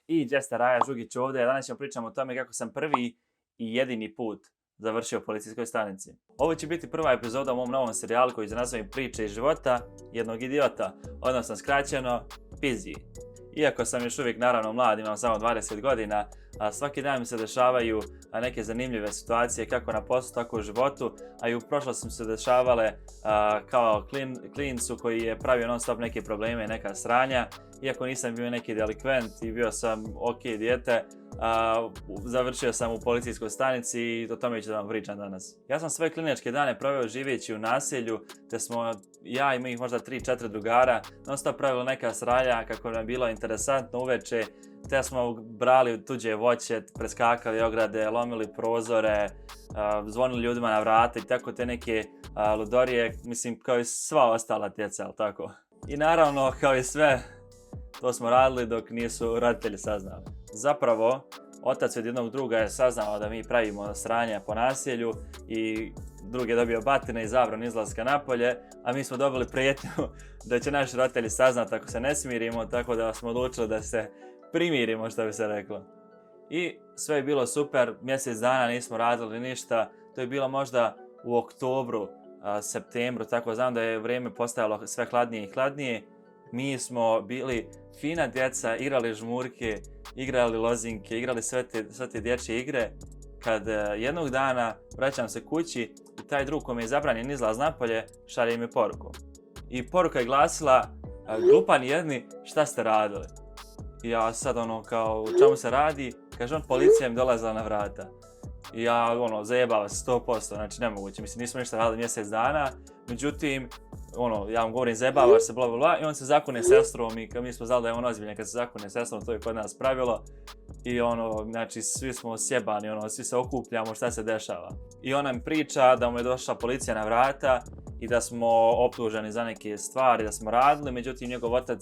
I Jester Raja Žugić ovdje. Danas ćemo pričati o tome kako sam prvi i jedini put završio u policijskoj stanici. Ovo će biti prva epizoda u mom novom serijalu koji se naziva Priče iz života jednog idiota, odnosno skraćeno Pizzi. Iako sam još uvijek naravno mlad, imam samo 20 godina, a svaki dan mi se dešavaju neke zanimljive situacije kako na poslu, tako u životu, a i u prošlosti su se dešavale kao klincu koji je pravio non stop neke probleme i neka sranja. Iako nisam bio neki delikvent i bio sam ok dijete, završio sam u policijskoj stanici i o tome ću da vam pričam danas. Ja sam sve kliničke dane proveo živeći u naselju, te smo ja i mojih možda 3-4 drugara non stop pravili neka sranja kako nam je bilo interesantno uveče, te smo brali tuđe voće, preskakali ograde, lomili prozore, zvonili ljudima na vrata i tako te neke ludorije, mislim kao i sva ostala djeca, ali tako. I naravno, kao i sve, to smo radili dok nisu roditelji saznali. Zapravo, otac od jednog druga je saznao da mi pravimo sranja po naselju i drug je dobio batine i zabranu izlaska napolje, a mi smo dobili prijetnju da će naši roditelji saznati ako se ne smirimo, tako da smo odlučili da se primirimo, što bi se reklo. I sve je bilo super, mjesec dana nismo radili ništa, to je bilo možda u oktobru, septembru, tako znam da je vrijeme postajalo sve hladnije i hladnije. Mi smo bili fina djeca, igrali žmurke, igrali lozinke, igrali sve te dječje igre. Kad jednog dana vraćam se kući i taj drug kome je zabranjen izlaz napolje šalje mi poruku. I poruka je glasila, glupani jedni, šta ste radili? I ja sad kao, u čemu se radi? Kaže on, policija im dolazila na vrata. I ja zajebava se 100%, znači nemoguće, mislim nismo ništa radili mjesec dana, međutim, ja vam govorim zajebavaš se, bla bla bla, i on se zakune sestrom i mi smo znali da je on ozbiljan kad se zakune sestrom, to je kod nas pravilo. I znači svi smo sjebani, svi se okupljamo, šta se dešava. I ona mi priča da mu je došla policija na vrata i da smo optuženi za neke stvari, da smo radili, međutim njegov otac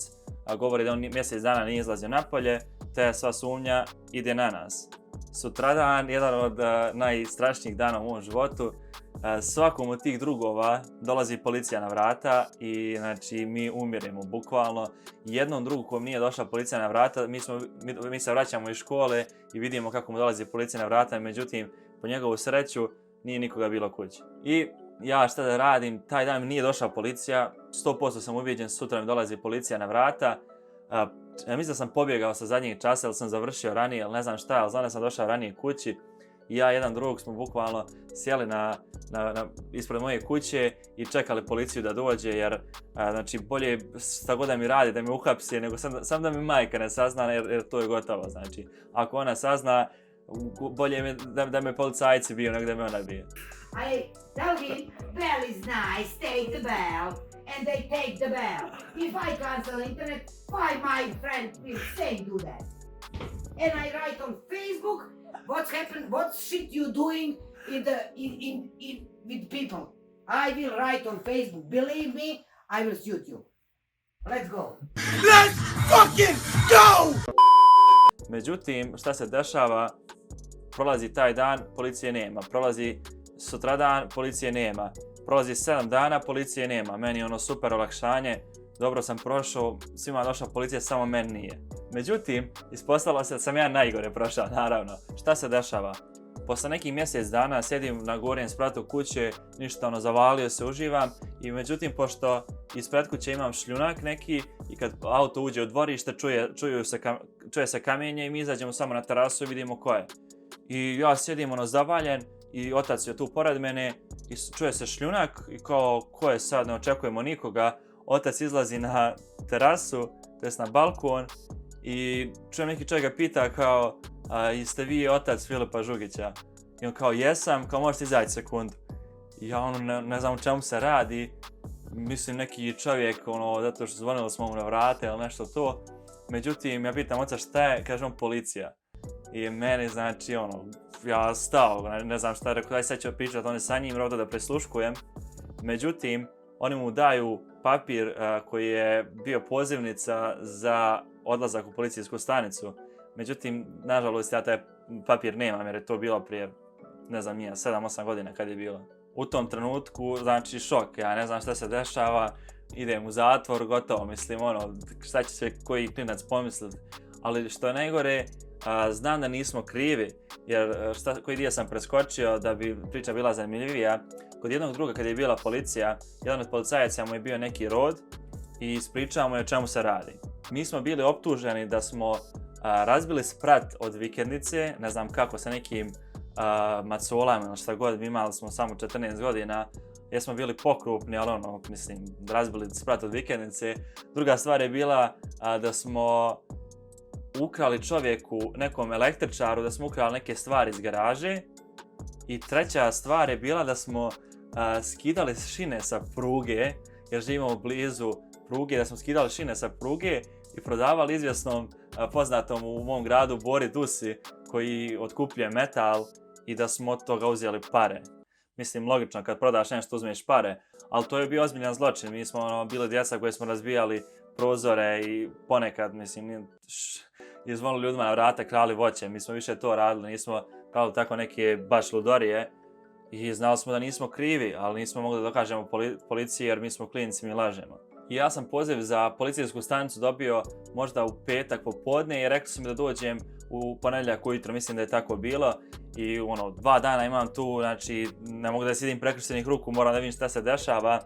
govori da on mjesec dana nije izlazio napolje, te sva sumnja ide na nas. Sutradan, jedan od najstrašnijih dana u mom životu, svakom od tih drugova dolazi policija na vrata i znači mi umiremo bukvalno. Jednom drugu kom nije došla policija na vrata, mi se vraćamo iz škole i vidimo kako mu dolazi policija na vrata, međutim po njegovu sreću nije nikoga bilo kući. I ja šta da radim, taj dan mi nije došla policija, 100% sam ubijeđen, sutra mi dolazi policija na vrata. Ja mislim da sam pobjegao sa zadnjeg časa, jer sam završio ranije, ali ne znam šta, ali znam da sam došao ranije kući. I ja i jedan drug smo bukvalno sjeli ispred moje kuće i čekali policiju da dođe, jer znači bolje šta god da mi radi, da me uhapsi, nego sam da mi majka ne sazna, jer to je gotovo. Znači, ako ona sazna, bolje mi da me policajci biju nego da me ona bije. Hey, Doggy, bell is nice, take the bell, and they take the bell. If I cancel internet, why my friend will say do that? And I write on Facebook, what's happened, what shit you doing with people. I will write on Facebook, believe me, I will shoot you. Let's go. Let's fucking go! Međutim, šta se dešava, prolazi taj dan, policije nema, prolazi sutradan, policije nema, prolazi 7 dana, policije nema, meni je super olakšanje, dobro sam prošao, svima došla policija, samo meni nije. Međutim, ispostavilo se da sam ja najgore prošao, naravno. Šta se dešava? Posle nekih mjesec dana sjedim na gornjem spratu kuće, ništa zavalio se, uživam i međutim, pošto ispred kuće imam šljunak neki i kad auto uđe u dvorište čuje se kamenje i mi izađemo samo na terasu i vidimo ko je. I ja sjedim zavaljen i otac je tu pored mene i čuje se šljunak i kao ko je sad, ne očekujemo nikoga. Otac izlazi na terasu, to jest na balkon i čujem neki čovjek ga pita kao jeste vi otac Filipa Žugića? I on kao jesam, kao možete izaći sekundu. I ja ne znam o čemu se radi, mislim neki čovjek zato što zvonili smo mu na vrate ili nešto to. Međutim ja pitam oca šta je, kaže on policija. I meni znači ja stao, ne znam šta je rekao, daj sad ću pričati on je sa njim ovdje da presluškujem. Međutim oni mu daju papir koji je bio pozivnica za odlazak u policijsku stanicu. Međutim, nažalost, ja taj papir nemam jer je to bilo prije, ne znam, 7-8 godina kad je bilo. U tom trenutku, znači šok, ja ne znam šta se dešava, idem u zatvor, gotovo, mislim, šta će sve koji klinac pomisliti. ali što je najgore, znam da nismo krivi, jer koji dio sam preskočio da bi priča bila zanimljivija. Kod jednog druga kad je bila policija, jedan od policajaca mu je bio neki rod i ispričao mu je o čemu se radi. Mi smo bili optuženi da smo razbili sprat od vikendice, ne znam kako, sa nekim macolama ili šta god, imali smo samo 14 godina, jer smo bili pokrupni, ali razbili sprat od vikendice. Druga stvar je bila da smo ukrali čovjeku, nekom električaru, da smo ukrali neke stvari iz garaže. I treća stvar je bila da smo skidali šine sa pruge, jer živimo blizu pruge, da smo skidali šine sa pruge i prodavali izvjesnom poznatom u mom gradu Bori Dusi, koji otkupljuje metal, i da smo od toga uzeli pare. Mislim, logično, kad prodaš nešto uzmeš pare, ali to je bio ozbiljan zločin. Mi smo bili djeca koji smo razbijali prozore i ponekad, izvonili ljudima na vrata, krali voće. Mi smo više to radili, nismo pravili tako neke baš ludorije i znali smo da nismo krivi, ali nismo mogli da dokažemo policiji jer mi smo klinci, mi lažemo. I ja sam poziv za policijsku stanicu dobio možda u petak popodne i rekli su mi da dođem u ponedjeljak ujutro, mislim da je tako bilo. I 2 dana imam tu, znači ne mogu da sjedim prekrštenih ruku, moram da vidim šta se dešava.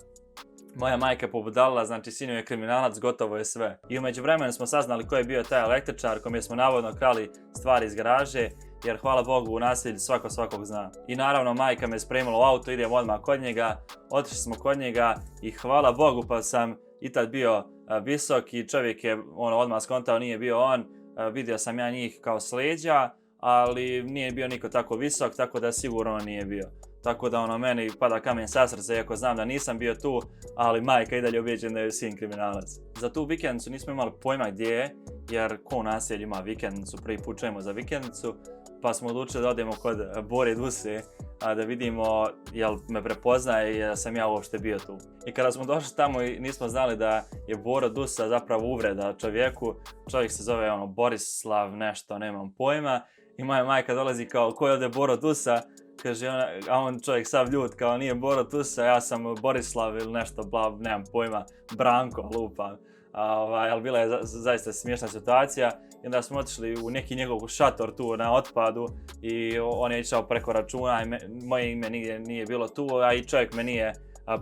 Moja majka je pobudalila, znači sin je kriminalac, gotovo je sve. I u međuvremenu smo saznali ko je bio taj električar kome smo navodno krali stvari iz garaže, jer hvala Bogu u naselju svakog zna. I naravno majka me spremila u auto, idem odmah kod njega, otišli smo kod njega i hvala Bogu pa sam i tad bio visok i čovjek je odmah skontao, nije bio on, vidio sam ja njih kao s leđa, ali nije bio niko tako visok, tako da sigurno nije bio. Tako da meni pada kamen sa srca, iako znam da nisam bio tu, ali majka i dalje ubijeđena da je sin kriminalac. Za tu vikendicu nismo imali pojma gdje je, jer ko u naselju ima vikendicu, prvi put čujemo za vikendicu, pa smo odlučili da odemo kod Bore Duse, da vidimo jel me prepoznaje i da sam ja uopšte bio tu. I kada smo došli tamo i nismo znali da je Boro Dusa zapravo uvreda čovjeku, čovjek se zove Borislav nešto, nemam pojma, i moja majka dolazi kao ko je ovdje Boro Dusa, kaže ona, a on čovjek sav ljut kao nije Boro Dusa, ja sam Borislav ili nešto, nemam pojma, Branko lupam. Ali bila je zaista smiješna situacija i onda smo otišli u neki njegov šator tu na otpadu i on je išao preko računa i moje ime nigdje nije bilo tu, a i čovjek me nije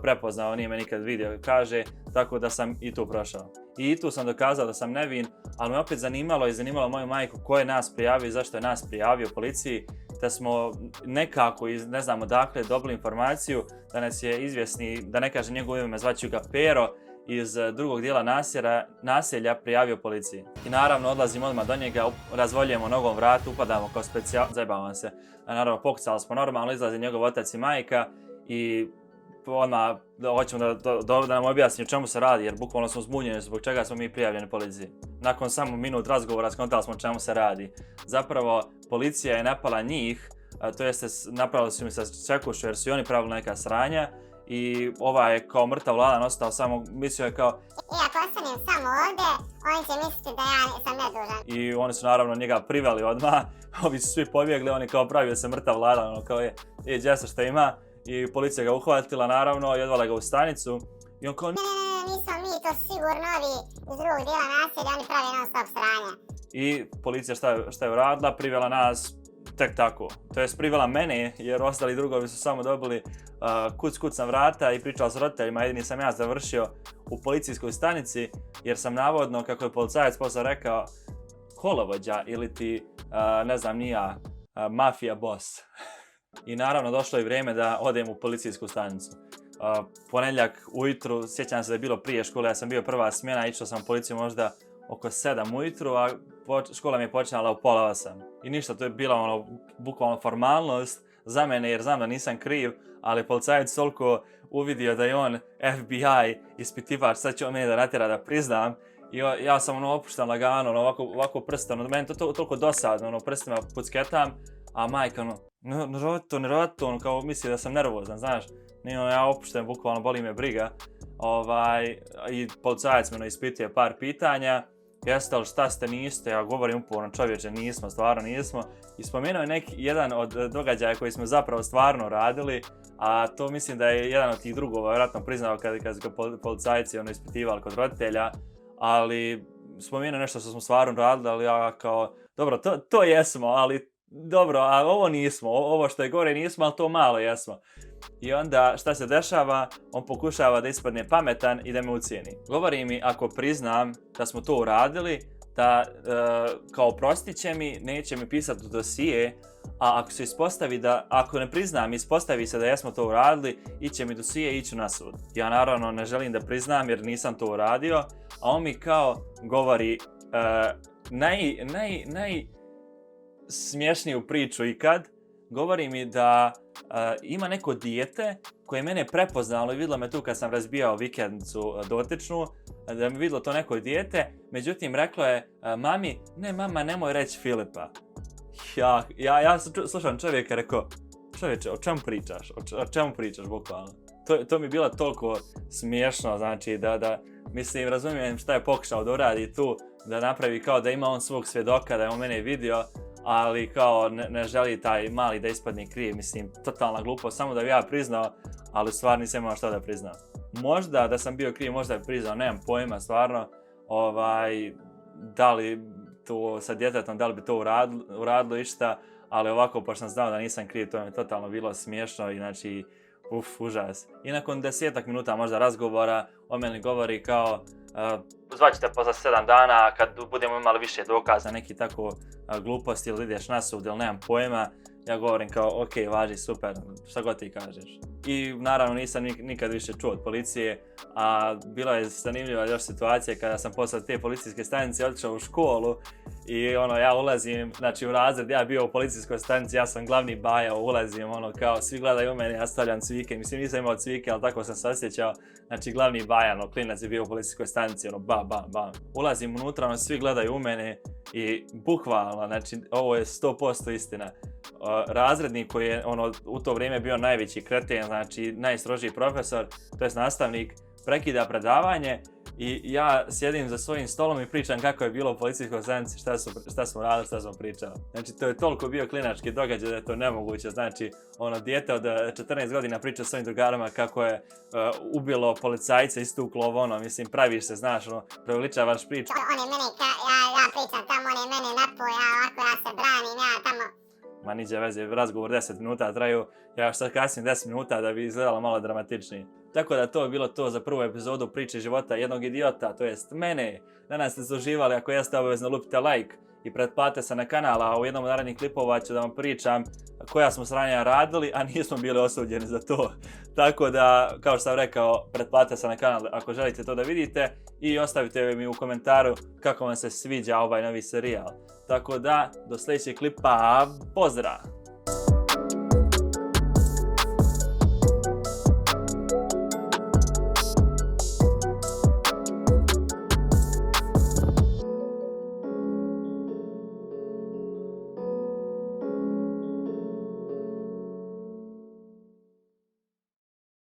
prepoznao, nije me nikad vidio, kaže, tako da sam i tu prošao. I tu sam dokazao da sam nevin, ali me opet zanimalo moju majku ko je nas prijavio i zašto je nas prijavio policiji, da smo nekako iz ne znam odakle dobili informaciju da nas je izvjesni, da ne kaže njegovo ime, zvaću ga Pero, iz drugog dijela naselja prijavio policiji. I naravno odlazimo odmah do njega, razvoljujemo nogom vrat, upadamo kao zajebavamo se. Naravno pokucali smo normalno, izlazi njegov otac i majka i odmah hoćemo da nam objasni o čemu se radi, jer bukvalno smo zbunjeni zbog čega smo mi prijavljeni policiji. Nakon samo minut razgovora skontali smo o čemu se radi. Zapravo policija je napala njih, to jeste napravili su mi sa čekušu jer su i oni pravili neka sranja. I je kao mrtav ladan ostao samo, mislio je kao ako ostanem samo ovdje, oni će misliti da ja sam nedužan. I oni su naravno njega priveli odmah, ovi su svi pobjegli, oni kao pravio se mrtav ladan, kao djeca šta ima. I policija ga uhvatila naravno i odvala ga u stanicu. I on kao nismo mi, to su sigurno ovi iz drugog dijela naselja, oni pravi non stop sranja. I policija šta je uradila, privela nas tek tako. To jest privela mene jer ostali drugovi su samo dobili kuc na vrata i pričali s roditeljima, jedini sam ja završio u policijskoj stanici jer sam navodno, kako je policajac posle rekao, kolovođa ili ti, ne znam ni ja, mafija boss. I naravno došlo je vrijeme da odem u policijsku stanicu. Ponedjeljak ujutru, sjećam se da je bilo prije škole, ja sam bio prva smjena, išao sam u policiju možda oko 7 ujutru, a škola mi je počinala u 7:30. I ništa, to je bila bukvalno formalnost za mene jer znam da nisam kriv, ali policajac toliko uvidio da je on FBI ispitivač, sad će on mene da natjera da priznam. I ja sam opuštam lagano, ovako prstom, meni to toliko dosadno, prstima pucketam, a majka neroto, kao misli da sam nervozan, znaš. Ja opuštam, bukvalno boli me briga. I policajac me ispituje par pitanja. Jeste li šta ste, niste? Ja govorim uporno, čovječe, nismo, stvarno nismo. I spomenuo je jedan od događaja koji smo zapravo stvarno radili, a to mislim da je jedan od tih drugova vjerojatno priznao kad su ga policajci ispitivali kod roditelja, ali spomenuo nešto što smo stvarno radili, ali ja kao, dobro, to jesmo, ali dobro, a ovo nismo, ovo što je gore nismo, ali to malo jesmo. I onda šta se dešava? On pokušava da ispadne pametan i da me ucijeni. Govori mi ako priznam da smo to uradili, da kao oprostit će mi, neće mi pisati u dosije, a ako se ispostavi da, ako ne priznam, ispostavi se da jesmo to uradili, iće mi dosije i iću na sud. Ja naravno ne želim da priznam jer nisam to uradio, a on mi kao govori najsmješniju priču ikad. Govori mi da ima neko dijete koje je mene prepoznalo i vidjelo me tu kad sam razbijao vikendicu dotičnu, da mi vidjelo to neko dijete, međutim reklo je mami, ne mama, nemoj reći Filipa. Ja slušam čovjeka, rekao, čovječe, o čemu pričaš? O čemu pričaš, bukvalno? To mi je bilo toliko smiješno, znači da mislim, razumijem šta je pokušao da uradi tu, da napravi kao da ima on svog svjedoka, da je on mene vidio, ali kao ne želi taj mali da ispadne kriv, mislim, totalna glupost, samo da bi ja priznao, ali u stvari nisam imao šta da priznam. Možda da sam bio kriv, možda bi priznao, nemam pojma, stvarno, da li to sa djetetom, da li bi to uradilo išta, ali ovako, pošto sam znao da nisam kriv, to mi je totalno bilo smiješno i znači, užas. I nakon 10 minuta možda razgovora, on meni govori kao, zvaću te posle 7 dana kad budemo imali više dokaza, neki tako gluposti ili ideš na sud ili nemam pojma. Ja govorim kao, ok, važi, super, šta god ti kažeš. I naravno nisam nikad više čuo od policije, a bila je zanimljiva još situacija kada sam posle te policijske stanice otišao u školu i ja ulazim, znači u razred, ja bio u policijskoj stanici, ja sam glavni baja, ulazim, kao svi gledaju u mene, ja stavljam cvike, mislim nisam imao cvike, ali tako sam se osjećao, znači glavni baja, klinac je bio u policijskoj stanici, bam, bam, bam. Ulazim unutra, svi gledaju u mene i bukvalno, znači ovo je 100% istina. Razrednik koji je u to vrijeme bio najveći kreten, znači najstrožiji profesor, to jest nastavnik, prekida predavanje i ja sjedim za svojim stolom i pričam kako je bilo u policijskoj stanici, šta smo radili, šta smo pričali. Znači to je toliko bio klinački događaj da je to nemoguće, znači dijete od 14 godina priča svojim drugarima kako je ubilo policajca, istuklo mislim praviš se, znaš, preveličavaš priču. On je mene, ja pričam tamo, on je mene napoj, ja se branim, ja tamo. Ma niđe veze, razgovor 10 minuta traju, ja još sad kasnim 10 minuta da bi izgledalo malo dramatičnije. Tako da to je bilo to za prvu epizodu priče života jednog idiota, to jest mene. Danas ste se uživali, ako jeste obavezno lupite like i pretplatite se na kanal, a u jednom od narednih klipova ću da vam pričam koja smo sranja radili, a nismo bili osuđeni za to. Tako da, kao što sam rekao, pretplatite se na kanal ako želite to da vidite i ostavite mi u komentaru kako vam se sviđa ovaj novi serijal. Tako da, do sljedećeg klipa, pozdrav!